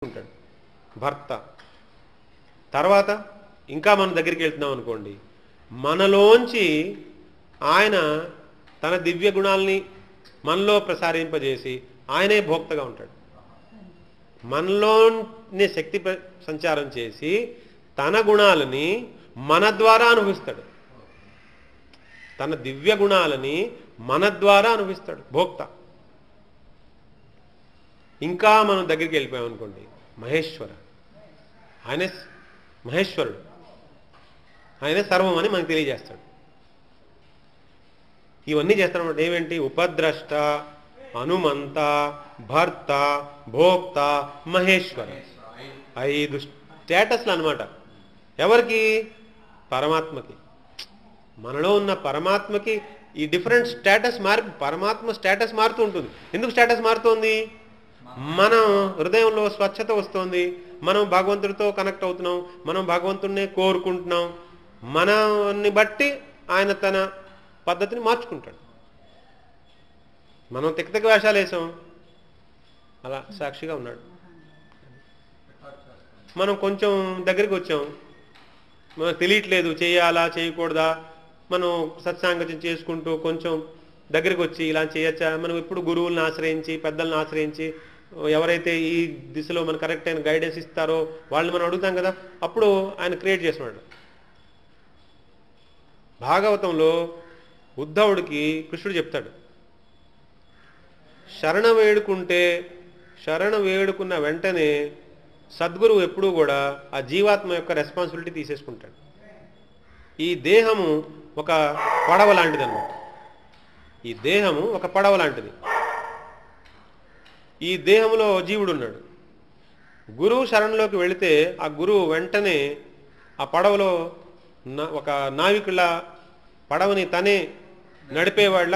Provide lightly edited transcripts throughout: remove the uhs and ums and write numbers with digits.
ఉంటాడు భర్త. తర్వాత ఇంకా మన దగ్గరికి వెళ్తున్నాం అనుకోండి, మనలోంచి ఆయన తన దివ్య గుణాలని మనలో ప్రసారింపజేసి ఆయనే భోక్తగా ఉంటాడు. మనలోని శక్తి సంచారం చేసి తన గుణాలని మన ద్వారా అనుభవిస్తాడు. తన దివ్య గుణాలని మన ద్వారా అనుభవిస్తాడు భోక్త. ఇంకా మనం దగ్గరికి వెళ్ళిపోయాం అనుకోండి, మహేశ్వర, ఆయనే మహేశ్వరుడు, ఆయనే సర్వం అని మనకు తెలియజేస్తాడు. ఇవన్నీ చేస్తాడు. ఏమేంటి? ఉపద్రష్ట, హనుమంత, భర్త, భోక్త, మహేశ్వర. 5 స్టేటస్లు అన్నమాట. ఎవరికి? పరమాత్మకి. మనలో ఉన్న పరమాత్మకి ఈ డిఫరెంట్ స్టేటస్ పరమాత్మ స్టేటస్ మారుతూ ఉంటుంది. ఎందుకు స్టేటస్ మారుతోంది? మనం హృదయంలో స్వచ్ఛత వస్తుంది, మనం భగవంతుడితో కనెక్ట్ అవుతున్నాం, మనం భగవంతుడినే కోరుకుంటున్నాం. మనని బట్టి ఆయన తన పద్ధతిని మార్చుకుంటాడు. మనం తిక్క వేషాలు వేసాం, అలా సాక్షిగా ఉన్నాడు. మనం కొంచెం దగ్గరికి వచ్చాం, మనకు తెలియట్లేదు చేయాలా చేయకూడదా, మనం సత్సాంగత్యం చేసుకుంటూ కొంచెం దగ్గరికి వచ్చి ఇలా చేయొచ్చా, మనం ఎప్పుడు గురువులను ఆశ్రయించి పెద్దలను ఆశ్రయించి ఎవరైతే ఈ దిశలో మనకు కరెక్ట్ అయిన గైడెన్స్ ఇస్తారో వాళ్ళని మనం అడుగుతాం కదా, అప్పుడు ఆయన క్రియేట్ చేస్తున్నాడు. భాగవతంలో ఉద్ధవుడికి కృష్ణుడు చెప్తాడు, శరణ వేడుకున్న వెంటనే సద్గురువు ఎప్పుడూ కూడా ఆ జీవాత్మ యొక్క రెస్పాన్సిబిలిటీ తీసేసుకుంటాడు. ఈ దేహము ఒక పడవ లాంటిది అన్నమాట. ఈ దేహము ఒక పడవ లాంటిది. ఈ దేహంలో జీవుడు ఉన్నాడు. గురువు శరణలోకి వెళితే ఆ గురువు వెంటనే ఆ పడవలో ఒక నావికుల పడవని తనే నడిపేవాళ్ళ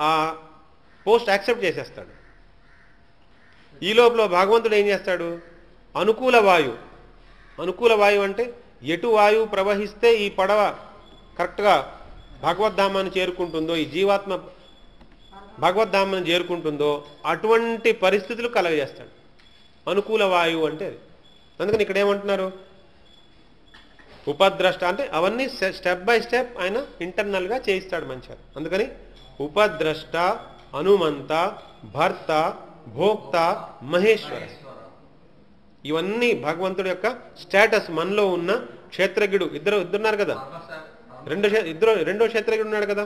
ఆ పోస్ట్ యాక్సెప్ట్ చేసేస్తాడు. ఈ లోపల భగవంతుడు ఏం చేస్తాడు? అనుకూల వాయువు అంటే ఎటు వాయువు ప్రవహిస్తే ఈ పడవ కరెక్ట్గా భగవద్ధామాన్ని చేరుకుంటుందో, ఈ జీవాత్మ భగవద్ధామాన్ని చేరుకుంటుందో అటువంటి పరిస్థితులు కలగజేస్తాడు. అనుకూల వాయువు అంటే అది. అందుకని ఇక్కడ ఏమంటున్నారు? ఉపద్రష్ట అంటే అవన్నీ స్టెప్ బై స్టెప్ ఆయన ఇంటర్నల్గా చేయిస్తాడు మంచిగా. అందుకని ఉపద్రష్ట, హనుమంత, భర్త, భోక్త, మహేశ్వర, ఇవన్నీ భగవంతుడి యొక్క స్టేటస్. మనలో ఉన్న క్షేత్రజ్ఞుడు ఇద్దరున్నారు కదా, రెండో క్షేత్రజ్ఞుడు ఉన్నాడు కదా.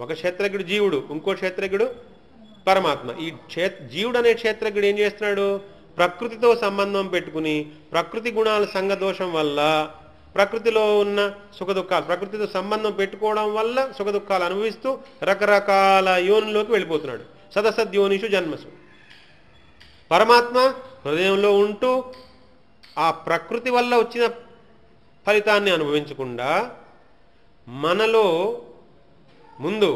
ఒక క్షేత్రజ్ఞుడు జీవుడు, ఇంకో క్షేత్రజ్ఞుడు పరమాత్మ. ఈ జీవుడు అనే క్షేత్రజ్ఞుడు ఏం చేస్తున్నాడు? ప్రకృతితో సంబంధం పెట్టుకుని ప్రకృతి గుణాల సంగదోషం వల్ల ప్రకృతిలో ఉన్న సుఖ దుఃఖాలు, ప్రకృతితో సంబంధం పెట్టుకోవడం వల్ల సుఖ దుఃఖాలు అనుభవిస్తూ రకరకాల యోనిలోకి వెళ్ళిపోతున్నాడు. సదసద్యోనిషు జన్మసు. పరమాత్మ హృదయంలో ఉంటూ ఆ ప్రకృతి వల్ల వచ్చిన ఫలితాన్ని అనుభవించకుండా మనలో ముందు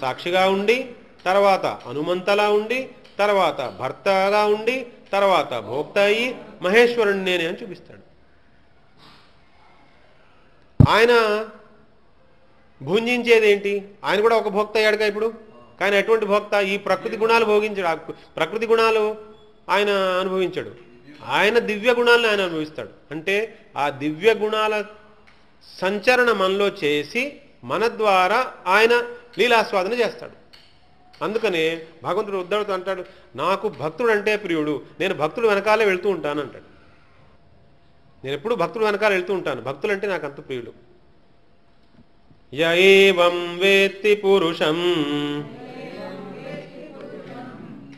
సాక్షిగా ఉండి, తర్వాత హనుమంతలా ఉండి, తర్వాత భర్తగా ఉండి, తర్వాత భోక్త అయ్యి మహేశ్వరుని నేనే అని చూపిస్తాడు. ఆయన భుంజించేది ఏంటి? ఆయన కూడా ఒక భోక్త అయ్యాడుగా ఇప్పుడు. కానీ ఎటువంటి భోక్త? ఈ ప్రకృతి గుణాలు భోగించాడు. ప్రకృతి గుణాలు ఆయన అనుభవించాడు, ఆయన దివ్య గుణాలను ఆయన అనుభవిస్తాడు. అంటే ఆ దివ్య గుణాల సంచరణ మనలో చేసి మన ద్వారా ఆయన లీలాస్వాదన చేస్తాడు. అందుకనే భగవంతుడు ఉద్ధవుడితో అంటాడు, నాకు భక్తుడు అంటే ప్రియుడు, నేను భక్తుడు వెనకాలే వెళ్తూ ఉంటాను అంటాడు. నేను ఎప్పుడు భక్తుడు వెనకాల వెళ్తూ ఉంటాను, భక్తులంటే నాకు అంత ప్రియుడు. యేవం వేత్తి పురుషం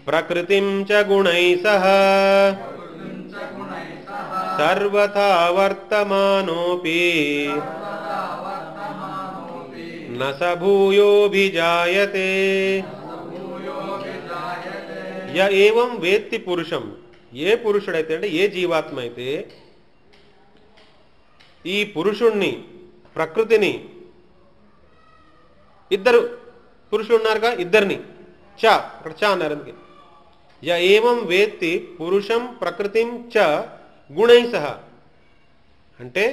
ప్రకృతిం చ గుణైః సహ సర్వథా వర్తమానోపి న స భూయోభిజాయతే. ఏవం వేత్తి పురుషం, ఏ పురుషుడైతే అంటే ఏ జీవాత్మ అయితే ఈ పురుషుణ్ణి ప్రకృతిని, ఇద్దరు పురుషులు ఉన్నారుగా, ఇద్దరిని చ అక్కడ చ అన్నారు. అందుకే ఏవం వేత్తి పురుషం ప్రకృతిం చ గుణై సహ అంటే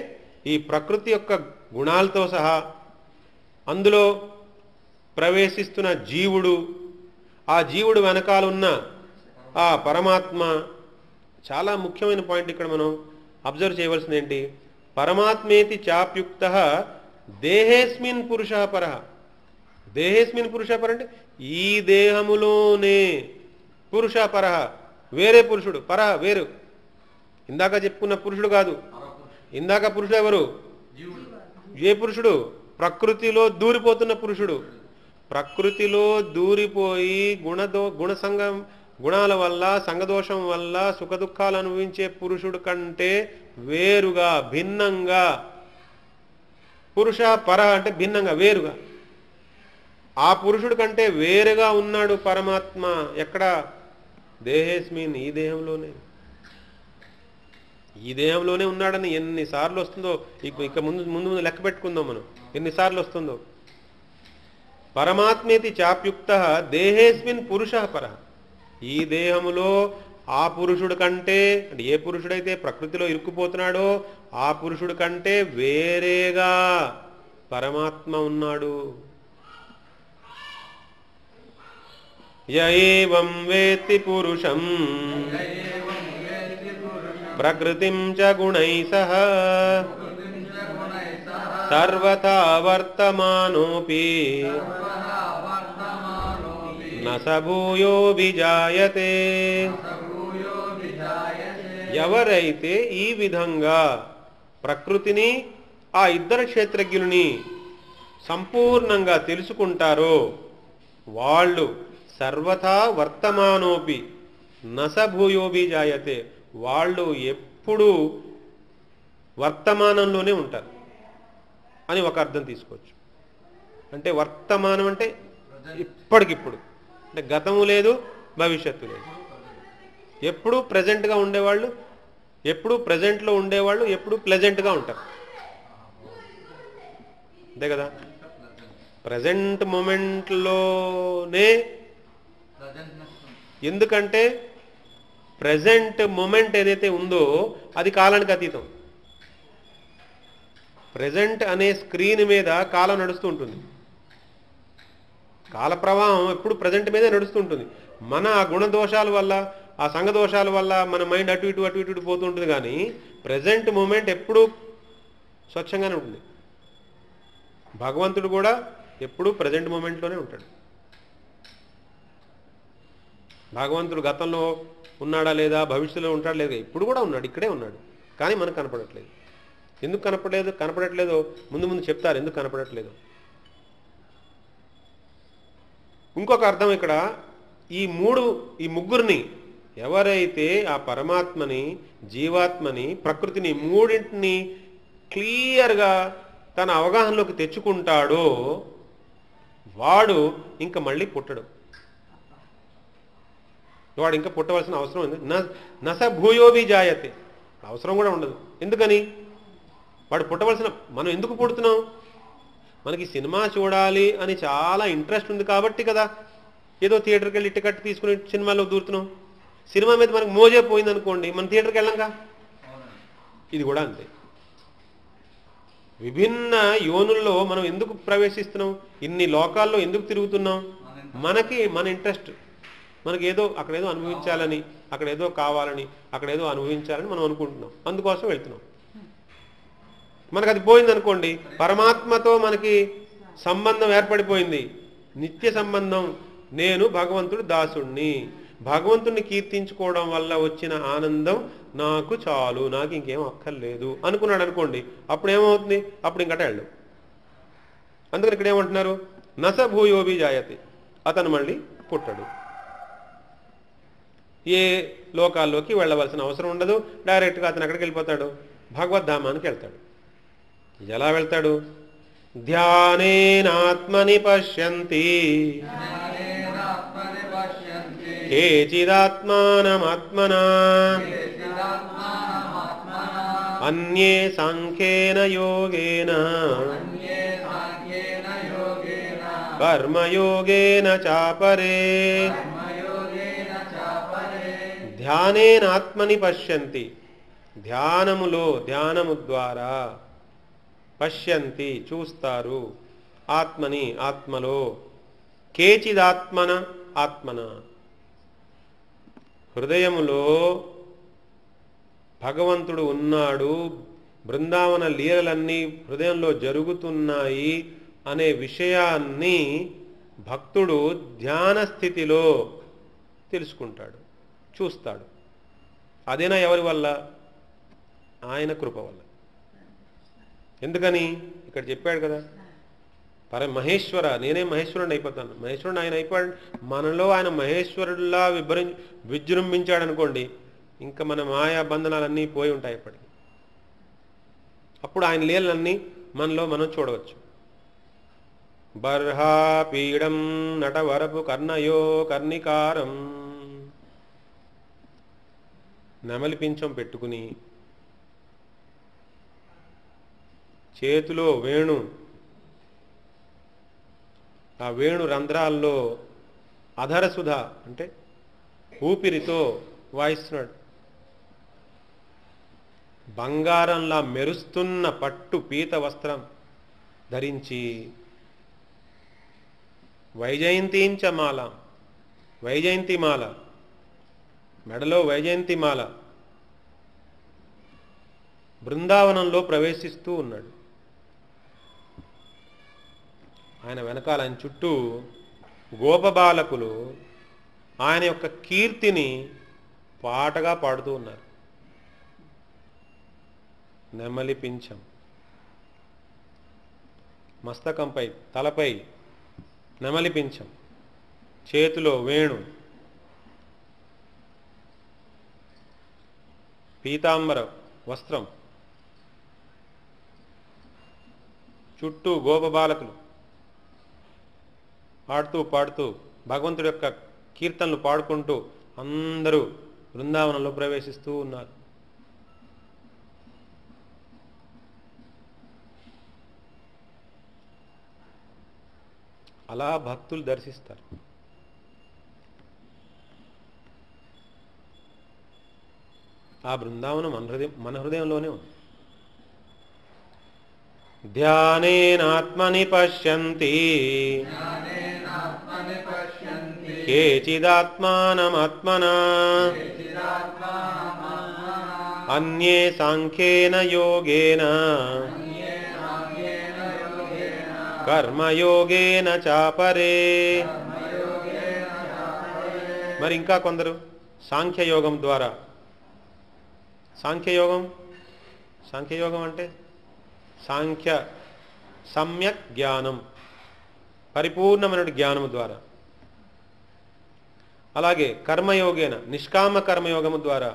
ఈ ప్రకృతి యొక్క గుణాలతో సహా అందులో ప్రవేశిస్తున్న జీవుడు, ఆ జీవుడు వెనకాలన్న ఆ పరమాత్మ, చాలా ముఖ్యమైన పాయింట్ ఇక్కడ మనం అబ్జర్వ్ చేయవలసింది ఏంటి? పరమాత్మేతి చాప్యుక్త దేహేస్మిన్ పురుష పర. దేహేస్మిన్ పురుష పర అంటే ఈ దేహములోనే పురుష పర, వేరే పురుషుడు. పర వేరు, ఇందాక చెప్పుకున్న పురుషుడు కాదు. ఇందాక పురుషుడు ఎవరు? ఏ పురుషుడు? ప్రకృతిలో దూరిపోతున్న పురుషుడు. ప్రకృతిలో దూరిపోయి గుణసంగం గుణాల వల్ల సంగదోషం వల్ల సుఖదుఖాలు అనుభవించే పురుషుడు కంటే వేరుగా భిన్నంగా, పురుష పర అంటే భిన్నంగా వేరుగా, ఆ పురుషుడు కంటే వేరుగా ఉన్నాడు పరమాత్మ. ఎక్కడ? దేహేస్మిన్, ఈ దేహంలోనే. ఈ దేహంలోనే ఉన్నాడని ఎన్నిసార్లు వస్తుందో ఇక ముందు ముందు ముందు లెక్క పెట్టుకుందాం మనం, ఎన్నిసార్లు వస్తుందో. పరమాత్మేతి చాప్యుక్త దేహేస్మిన్ పురుష పర. ఈ దేహములో ఆ పురుషుడు కంటే, అంటే ఏ పురుషుడైతే ప్రకృతిలో ఇరుక్కుపోతున్నాడో ఆ పురుషుడు కంటే వేరేగా పరమాత్మ ఉన్నాడు. యయేవం వేత్తి పురుషం ప్రకృతిం చ గుణైః సహ సర్వథా వర్తమానోపి న స భూయోభిజాయతే. ఎవరైతే ఈ విధంగా ప్రకృతిని, ఆ ఇద్దరు క్షేత్రజ్ఞులని సంపూర్ణంగా తెలుసుకుంటారో వాళ్ళు సర్వథా వర్తమానోపి న స భూయోభిజాయతే, వాళ్ళు ఎప్పుడూ వర్తమానంలోనే ఉంటారు అని ఒక అర్థం తీసుకోవచ్చు. అంటే వర్తమానం అంటే ఇప్పటికిప్పుడు, అంటే గతము లేదు భవిష్యత్తు లేదు. ఎప్పుడు ప్రజెంట్గా ఉండేవాళ్ళు, ఎప్పుడు ప్రజెంట్లో ఉండేవాళ్ళు ఎప్పుడు ప్లెజెంట్గా ఉంటారు. అంతే కదా? ప్రజెంట్ మూమెంట్లోనే, ఎందుకంటే ప్రజెంట్ మూమెంట్ ఏదైతే ఉందో అది కాలానికి అతీతం. ప్రజెంట్ అనే స్క్రీన్ మీద కాలం నడుస్తూ ఉంటుంది. కాల ప్రవాహం ఎప్పుడు ప్రజెంట్ మీదే నడుస్తూ ఉంటుంది. మన ఆ గుణదోషాల వల్ల, ఆ సంఘదోషాల వల్ల మన మైండ్ అటు ఇటు అటు ఇటు పోతూ ఉంటుంది. కానీ ప్రజెంట్ మూమెంట్ ఎప్పుడూ స్వచ్ఛంగానే ఉంటుంది. భగవంతుడు కూడా ఎప్పుడూ ప్రజెంట్ మూమెంట్లోనే ఉంటాడు. భగవంతుడు గతంలో ఉన్నాడా లేదా, భవిష్యత్తులో ఉంటాడా లేదా, ఇప్పుడు కూడా ఉన్నాడు, ఇక్కడే ఉన్నాడు. కానీ మనకు కనపడట్లేదు. ఎందుకు కనపడట్లేదో ముందు ముందు చెప్తారు ఎందుకు కనపడట్లేదు. ఇంకొక అర్థం ఇక్కడ, ఈ ముగ్గురిని ఎవరైతే ఆ పరమాత్మని, జీవాత్మని, ప్రకృతిని మూడింటిని క్లియర్గా తన అవగాహనలోకి తెచ్చుకుంటాడో వాడు ఇంకా మళ్ళీ పుట్టడు. వాడు ఇంకా పుట్టవలసిన అవసరం ఉంది. నస భూయోభి జాయతే, అవసరం కూడా ఉండదు. ఎందుకని? వాడు పుట్టవలసిన, మనం ఎందుకు పుడుతున్నాం? మనకి సినిమా చూడాలి అని చాలా ఇంట్రెస్ట్ ఉంది కాబట్టి కదా ఏదో థియేటర్కి వెళ్ళి టికెట్ తీసుకుని సినిమాలో దూరుతున్నాం. సినిమా మీద మనకు మోజే పోయింది అనుకోండి, మనం థియేటర్కి వెళ్ళంగా. ఇది కూడా అంతే. విభిన్న యోనుల్లో మనం ఎందుకు ప్రవేశిస్తున్నాం, ఇన్ని లోకాల్లో ఎందుకు తిరుగుతున్నాం? మనకి మన ఇంట్రెస్ట్, మనకి ఏదో అక్కడేదో అనుభవించాలని, అక్కడేదో కావాలని, అక్కడేదో అనుభవించాలని మనం అనుకుంటున్నాం, అందుకోసం వెళ్తున్నాం. మనకు అది పోయింది అనుకోండి, పరమాత్మతో మనకి సంబంధం ఏర్పడిపోయింది, నిత్య సంబంధం. నేను భగవంతుడు దాసుణ్ణి, భగవంతుణ్ణి కీర్తించుకోవడం వల్ల వచ్చిన ఆనందం నాకు చాలు, నాకు ఇంకేం అక్కర్లేదు అనుకున్నాడు అనుకోండి, అప్పుడు ఏమవుతుంది? అప్పుడు ఇంకట వెళ్ళు. అందుకని ఇక్కడ ఏమంటున్నారు? నస భూయోభి జాయతే, అతను మళ్ళీ పుట్టడు, ఏ లోకాల్లోకి వెళ్ళవలసిన అవసరం ఉండదు. డైరెక్ట్గా అతను ఎక్కడికి వెళ్ళిపోతాడు? భగవద్ధామానికి వెళ్తాడు. ఎలా వెళ్తాడు? ధ్యానేనాత్మని పశ్యంతి కేచిదాత్మానమాత్మనా అన్యే సాంఖ్యేన యోగేన కర్మయోగేన చాపరే. ధ్యానేనాత్మని పశ్యంతి, ధ్యానము ద్వారా పశ్యంతి చూస్తారు, ఆత్మని ఆత్మలో, కేచిదాత్మన ఆత్మన హృదయములో భగవంతుడు ఉన్నాడు, బృందావన లీలలన్నీ హృదయంలో జరుగుతున్నాయి అనే విషయాన్ని భక్తుడు ధ్యాన స్థితిలో తెలుసుకుంటాడు, చూస్తాడు. అదేనా ఎవరి వల్ల? ఆయన కృప వల్ల. ఎందుకని? ఇక్కడ చెప్పాడు కదా, మహేశ్వర, నేనే మహేశ్వరుని అయిపోతాను. మహేశ్వరుడు ఆయన అయిపోయాడు. మనలో ఆయన మహేశ్వరుడిలా విజృంభించాడు అనుకోండి, ఇంకా మన మాయా బంధనాలన్నీ పోయి ఉంటాయి ఇప్పటికి. అప్పుడు ఆయన లీలలన్నీ మనలో మనం చూడవచ్చు. బర్హాపీడం నటవరపు కర్ణయో కర్ణికారం. నెమలి పించం పెట్టుకుని చేతిలో వేణు, ఆ వేణు రంధ్రాల్లో అధరసుధ అంటే ఊపిరితో వాయిస్తున్నాడు. బంగారంలా మెరుస్తున్న పట్టు పీత వస్త్రం ధరించి వైజయంతించమాల, వైజయంతిమాల, మెడలో వైజయంతిమాల, బృందావనంలో ప్రవేశిస్తూ ఉన్నాడు. ఆయన వెనకాల, ఆయన చుట్టూ గోపబాలకులు ఆయన యొక్క కీర్తిని పాటగా పాడుతూ ఉన్నారు. నెమలి పింఛం మస్తకంపై, తలపై నెమలి పింఛం, చేతిలో వేణు, పీతాంబర వస్త్రం, చుట్టూ గోపబాలకులు పాడుతూ పాడుతూ భగవంతుడి యొక్క కీర్తనలు పాడుకుంటూ అందరూ బృందావనంలో ప్రవేశిస్తూ ఉన్నారు. అలా భక్తులు దర్శిస్తారు. ఆ బృందావనం మన హృదయంలోనే ఉంది. ధ్యానేనాత్మని పశ్యంతి కేచిదాత్మానమాత్మనా అన్యే సాంఖ్యేన యోగేన కర్మయోగేన చాపరే. మరి ఇంకా కొందరు సాంఖ్యయోగం ద్వారా, సాంఖ్యయోగం అంటే సమ్యక్ జ్ఞానం, పరిపూర్ణమైన జ్ఞానము ద్వారా, అలాగే కర్మయోగేన నిష్కామ కర్మయోగము ద్వారా,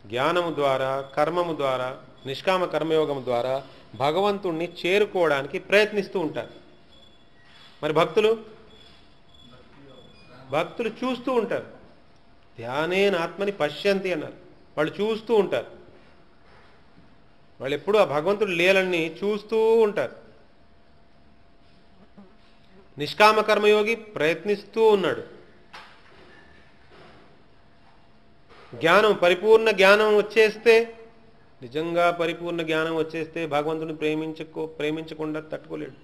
జ్ఞానము ద్వారా, కర్మము ద్వారా, నిష్కామ కర్మయోగము ద్వారా భగవంతుణ్ణి చేరుకోవడానికి ప్రయత్నిస్తూ ఉంటారు. మరి భక్తులు చూస్తూ ఉంటారు. ధ్యానేన ఆత్మని పశ్యంతి అన్నారు. వాళ్ళు చూస్తూ ఉంటారు. వాళ్ళు ఎప్పుడూ ఆ భగవంతుడి లీలల్ని చూస్తూ ఉంటారు. నిష్కామ కర్మయోగి ప్రయత్నిస్తూ ఉన్నాడు. జ్ఞానం, పరిపూర్ణ జ్ఞానం వచ్చేస్తే, నిజంగా పరిపూర్ణ జ్ఞానం వచ్చేస్తే భగవంతుని ప్రేమించకుండా తట్టుకోలేడు.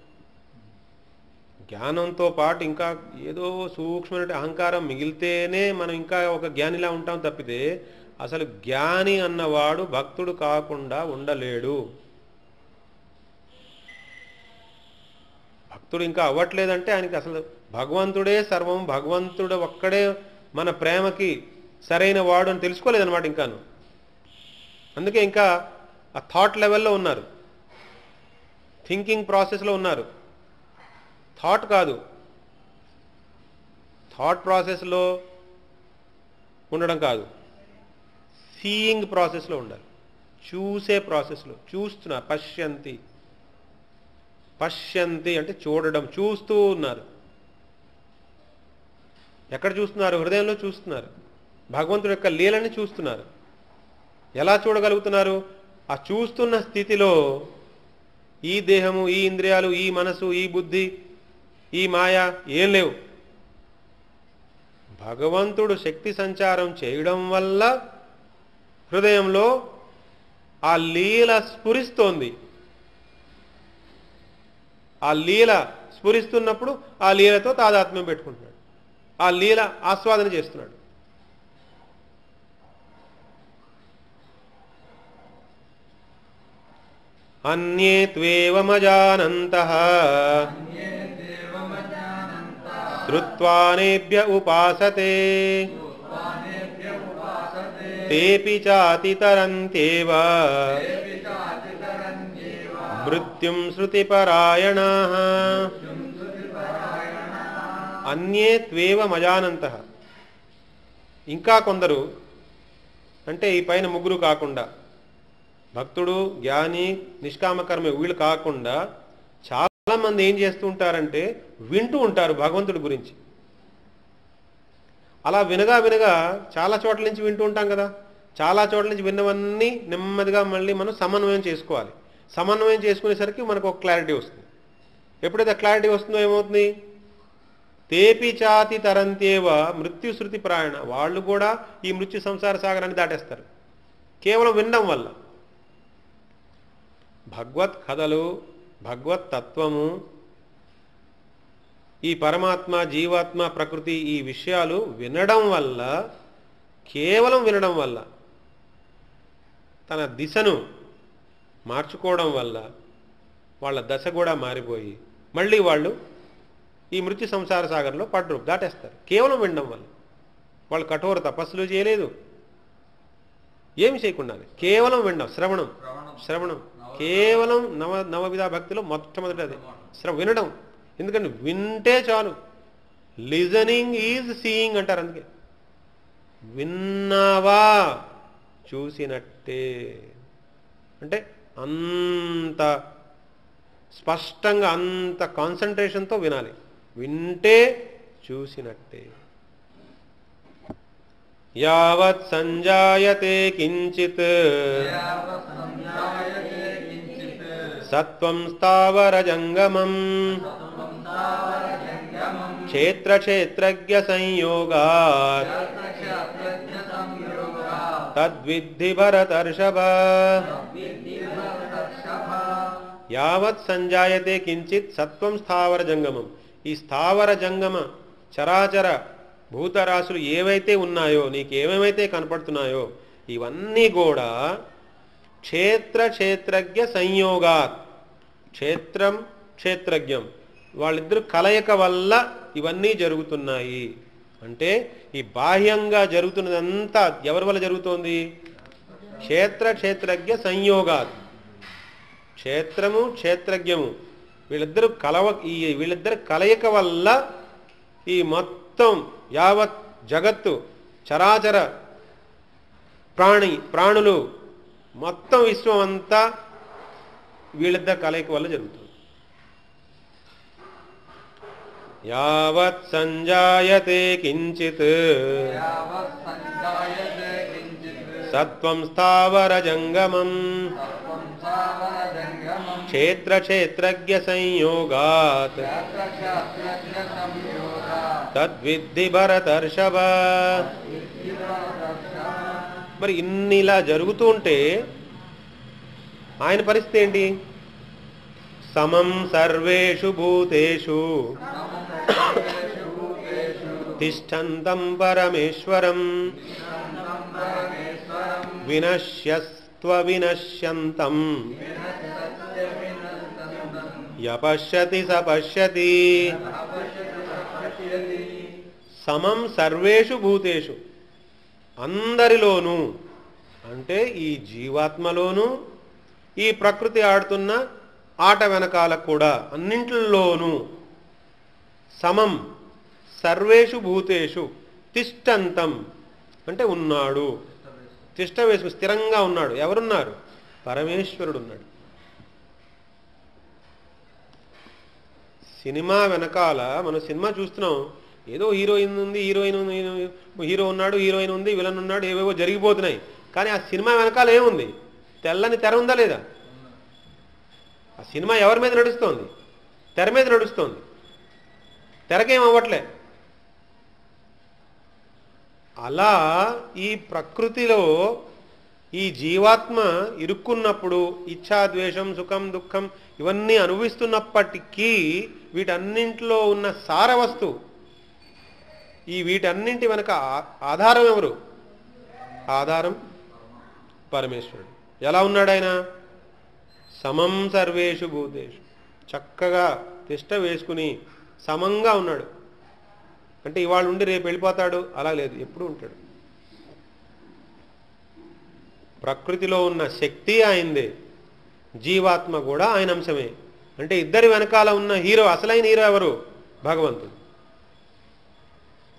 జ్ఞానంతో పాటు ఇంకా ఏదో సూక్ష్మమైన అహంకారం మిగిలితేనే మనం ఇంకా ఒక జ్ఞానిలా ఉంటాం తప్పితే అసలు జ్ఞాని అన్నవాడు భక్తుడు కాకుండా ఉండలేడు. భక్తుడు ఇంకా అవ్వట్లేదంటే ఆయనకి అసలు భగవంతుడే సర్వం, భగవంతుడు ఒక్కడే మన ప్రేమకి సరైన వాడు అని తెలుసుకోలేదన్నమాట ఇంకాను. అందుకే ఇంకా ఆ థాట్ లెవెల్లో ఉన్నారు, థింకింగ్ ప్రాసెస్లో ఉన్నారు. థాట్ కాదు, థాట్ ప్రాసెస్లో ఉండడం కాదు, సీయింగ్ ప్రాసెస్లో ఉండాలి. చూసే ప్రాసెస్లో చూస్తున్నారు. పశ్యంతి అంటే చూడడం, చూస్తూ ఉన్నారు. ఎక్కడ చూస్తున్నారు? హృదయంలో చూస్తున్నారు. భగవంతుడి యొక్క లీలని చూస్తున్నారు. ఎలా చూడగలుగుతున్నారు? ఆ చూస్తున్న స్థితిలో ఈ దేహము, ఈ ఇంద్రియాలు, ఈ మనసు, ఈ బుద్ధి, ఈ మాయ ఏం లేవు. భగవంతుడు శక్తి సంచారం చేయడం వల్ల హృదయంలో ఆ లీల స్ఫురిస్తోంది. ఆ లీల స్ఫురిస్తున్నప్పుడు ఆ లీలతో తాదాత్మ్యం పెట్టుకుంటున్నాడు, ఆ లీల ఆస్వాదన చేస్తున్నాడు. అన్యే త్వేవమజానంతః శ్రుత్వానేభ్య ఉపాసతే తేపి చాతితరంత్యేవ మృత్యుం శృతిపరాయణాః. అన్యే త్వేవమజానంతః, ఇంకా కొందరు, అంటే ఈ పైన ముగ్గురు కాకుండా, భక్తుడు, జ్ఞాని, నిష్కామకర్మ వీళ్ళు కాకుండా చాలా మంది ఏం చేస్తూ ఉంటారంటే వింటూ ఉంటారు భగవంతుడి గురించి. అలా వినగా వినగా చాలా చోట్ల నుంచి వింటూ ఉంటాం కదా, చాలా చోట్ల నుంచి విన్నవన్నీ నెమ్మదిగా మళ్ళీ మనం సమన్వయం చేసుకోవాలి. సమన్వయం చేసుకునేసరికి మనకు ఒక క్లారిటీ వస్తుంది. ఎప్పుడైతే క్లారిటీ వస్తుందో ఏమవుతుంది, తేపి చాతి తరంతేవ మృత్యుశృతి ప్రాయణ, వాళ్ళు కూడా ఈ మృత్యు సంసార సాగరాన్ని దాటేస్తారు కేవలం వినడం వల్ల. భగవత్ కథలు, భగవత్ తత్వము, ఈ పరమాత్మ, జీవాత్మ, ప్రకృతి, ఈ విషయాలు వినడం వల్ల, కేవలం వినడం వల్ల, తన దిశను మార్చుకోవడం వల్ల వాళ్ళ దశ కూడా మారిపోయి మళ్ళీ వాళ్ళు ఈ మృత్యు సంసార సాగరంలో పడ్డరు, దాటేస్తారు కేవలం వినడం వల్ల. వాళ్ళు కఠోర తపస్సులు చేయలేదు, ఏమి చేయకుండానే కేవలం వినడం, శ్రవణం కేవలం నవవిధ భక్తిలో మొట్టమొదటి అదే వినడం. ఎందుకంటే వింటే చాలు, లిజనింగ్ ఈజ్ సీయింగ్ అంటారు. అందుకే విన్నావా చూసినట్టే, అంటే అంత స్పష్టంగా అంత కాన్సన్ట్రేషన్తో వినాలి. వింటే చూసినట్టే. యావత్ సంజాయతే కించిత్ సత్వం స్థావర జంగమం క్షేత్రక్షేత్రజ్ఞ సంయోగాత్ తద్విద్ధి భరతర్షభ. యావత్ సంజాయతే కించిత్ సత్వం స్థావర జంగమం. ఈ స్థావర జంగమ చరాచర భూతరాశులు ఏవైతే ఉన్నాయో, నీకు ఏమేమైతే కనపడుతున్నాయో ఇవన్నీ కూడా క్షేత్ర క్షేత్రజ్ఞ సంయోగాత్, క్షేత్రం క్షేత్రజ్ఞం వాళ్ళిద్దరు కలయిక వల్ల ఇవన్నీ జరుగుతున్నాయి. అంటే ఈ బాహ్యంగా జరుగుతున్నదంతా ఎవరి వల్ల జరుగుతోంది? క్షేత్ర క్షేత్రజ్ఞ సంయోగాత్. క్షేత్రము క్షేత్రజ్ఞము వీళ్ళిద్దరు కలయిక వల్ల ఈ మొత్తం యావత్ జగత్తు, చరాచర ప్రాణులు, మొత్తం విశ్వం అంతా వీళ్ళిద్దరు కలయిక వల్ల జరుగుతుంది. యావత్ సంజాయతే కించిత్ సత్వం స్థావర జంగమం క్షేత్ర క్షేత్రజ్ఞ సంయోగాత్ తద్విద్ధి భరతర్షభ. మరి ఇన్నిలా జరుగుతూ ఉంటే ఆయన పరిస్థితి ఏంటి? సమం సర్వేషు భూతేషు తిష్టంతం పరమేశ్వరం వినశ్యస్త్వ వినశ్యంతం యపశ్యతి సపశ్యతి. సమం సర్వేషు భూతేషు, అందరిలోనూ, అంటే ఈ జీవాత్మలోనూ, ఈ ప్రకృతి ఆడుతున్న ఆట వెనకాల కూడా అన్నింటిలోనూ, సమం సర్వేషు భూతేషు తిష్టంతం అంటే ఉన్నాడు, తిష్ట వేసుకు స్థిరంగా ఉన్నాడు. ఎవరున్నారు? పరమేశ్వరుడు ఉన్నాడు. సినిమా వెనకాల మనం సినిమా చూస్తున్నాం, ఏదో హీరోయిన్ ఉంది, హీరో ఉన్నాడు, హీరోయిన్ ఉంది, విలన్ ఉన్నాడు, ఏవేవో జరిగిపోతున్నాయి. కానీ ఆ సినిమా వెనకాల ఏముంది? తెల్లని తెర ఉందా లేదా? ఆ సినిమా ఎవరి మీద నడుస్తోంది? తెర మీద నడుస్తోంది. తెరకేం అవ్వట్లే. అలా ఈ ప్రకృతిలో ఈ జీవాత్మ ఇరుక్కున్నప్పుడు ఇచ్ఛాద్వేషం, సుఖం, దుఃఖం ఇవన్నీ అనుభవిస్తున్నప్పటికీ వీటన్నింటిలో ఉన్న సారవస్తు, ఈ వీటన్నింటి వెనక ఆధారం ఎవరు? ఆధారం పరమేశ్వరుడు. ఎలా ఉన్నాడు ఆయన? సమం సర్వేషు భూతేషు. చక్కగా తిష్ట వేసుకుని సమంగా ఉన్నాడు. అంటే ఇవాళ ఉండి రేపు వెళ్ళిపోతాడు అలా లేదు, ఎప్పుడు ఉంటాడు. ప్రకృతిలో ఉన్న శక్తి ఆయనదే, జీవాత్మ కూడా ఆయన అంశమే. అంటే ఇద్దరి వెనకాల ఉన్న హీరో, అసలైన హీరో ఎవరు? భగవంతుడు.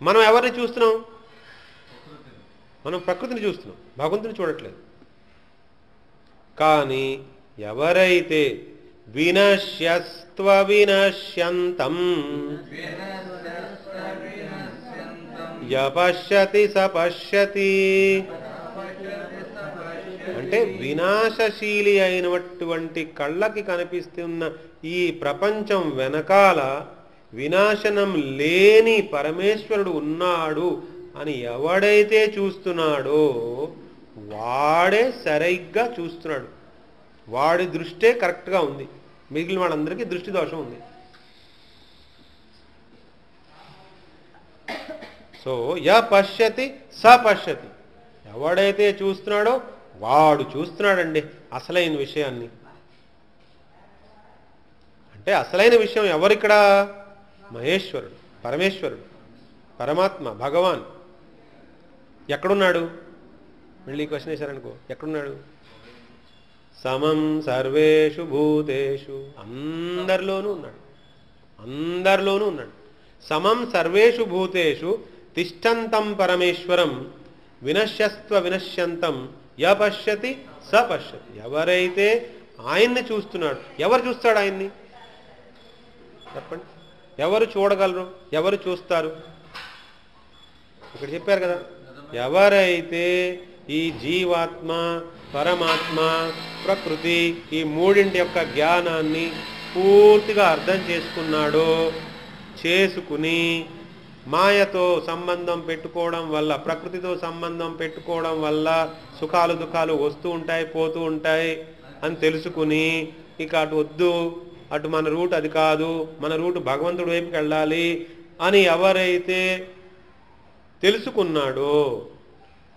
మనం ఎవరిని చూస్తున్నాం? మనం ప్రకృతిని చూస్తున్నాం, భగవంతుని చూడట్లేదు. కానీ ఎవరైతే వినశ్యస్త్వ వినశ్యంతం యపశ్యతి సపశ్యతి, అంటే వినాశశీలి అయినటువంటి కళ్ళకి కనిపిస్తున్న ఈ ప్రపంచం వెనకాల వినాశనం లేని పరమేశ్వరుడు ఉన్నాడు అని ఎవడైతే చూస్తున్నాడో వాడే సరిగ్గా చూస్తున్నాడు. వాడి దృష్టే కరెక్ట్గా ఉంది, మిగిలిన వాళ్ళందరికీ దృష్టి దోషం ఉంది. సో య పశ్యతి స పశ్యతి, ఎవడైతే చూస్తున్నాడో వాడు చూస్తున్నాడండి అసలైన విషయాన్ని. అంటే అసలైన విషయం ఎవరిక్కడ? మహేశ్వరుడు, పరమేశ్వరుడు, పరమాత్మ, భగవాన్. ఎక్కడున్నాడు? మళ్ళీ క్వశ్చన్ వేశారనుకో, ఎక్కడున్నాడు? సమం సర్వేషు భూతేషు, అందరిలోనూ ఉన్నాడు, అందరిలోనూ ఉన్నాడు. సమం సర్వేషు భూతేషు తిష్టంతం పరమేశ్వరం వినశ్యస్త్వ వినశ్యంతం య పశ్యతి స పశ్యతి. ఎవరైతే ఆయన్ని చూస్తున్నాడు, ఎవరు చూస్తాడు ఆయన్ని? చెప్పండి, ఎవరు చూడగలరు, ఎవరు చూస్తారు? ఇక్కడ చెప్పారు కదా, ఎవరైతే ఈ జీవాత్మ, పరమాత్మ, ప్రకృతి ఈ మూడింటి యొక్క జ్ఞానాన్ని పూర్తిగా అర్థం చేసుకున్నాడో, చేసుకుని మాయతో సంబంధం పెట్టుకోవడం వల్ల, ప్రకృతితో సంబంధం పెట్టుకోవడం వల్ల సుఖాలు దుఃఖాలు వస్తూ ఉంటాయి, పోతూ ఉంటాయి అని తెలుసుకుని ఇక అటు వద్దు, అటు మన రూట్ అది కాదు, మన రూట్ భగవంతుడి వైపుకి వెళ్ళాలి అని ఎవరైతే తెలుసుకున్నాడో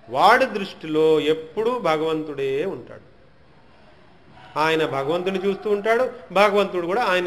వాడి దృష్టిలో ఎప్పుడూ భగవంతుడే ఉంటాడు. ఆయన భగవంతుని చూస్తూ ఉంటాడు, భగవంతుడు కూడా ఆయన